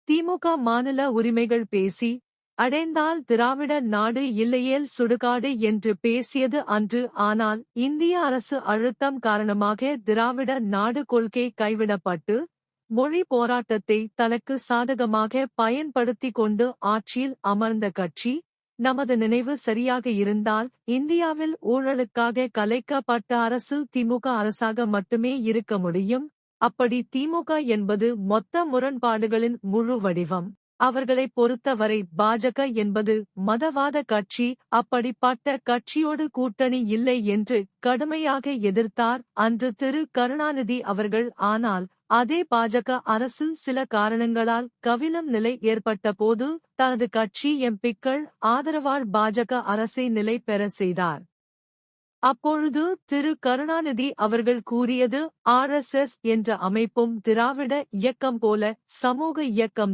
திமுக மாநில உரிமைகள் பேசி, அடைந்தால் திராவிட நாடு இல்லையேல் சுடுகாடு என்று பேசியது அன்று. ஆனால் இந்திய அரசு அழுத்தம் காரணமாக திராவிட நாடு கொள்கை கைவிடப்பட்டு, மொழி போராட்டத்தை தனக்கு சாதகமாக பயன்படுத்திக் கொண்டு ஆட்சியில் அமர்ந்த கட்சி. நமது நினைவு சரியாக இருந்தால் இந்தியாவில் ஊழலுக்காக கலைக்கப்பட்ட அரசு திமுக அரசாக மட்டுமே இருக்க முடியும். அப்படி திமுக என்பது மொத்த முரண்பாடுகளின் முழு வடிவம். அவர்களை பொறுத்தவரை பாஜக என்பது மதவாத கட்சி. அப்படிப்பட்ட கட்சியோடு கூட்டணி இல்லை என்று கடுமையாக எதிர்த்தார் அன்று திரு கருணாநிதி அவர்கள். ஆனால் அதே பாஜக அரசு சில காரணங்களால் கவிழும் நிலை ஏற்பட்ட போது தனது கட்சி எம்பிக்கள் ஆதரவால் பாஜக அரசை நிலை பெற செய்தார். அப்பொழுது திரு கருணாநிதி அவர்கள் கூறியது, RSS என்ற அமைப்பும் திராவிட இயக்கம் போல சமூக இயக்கம்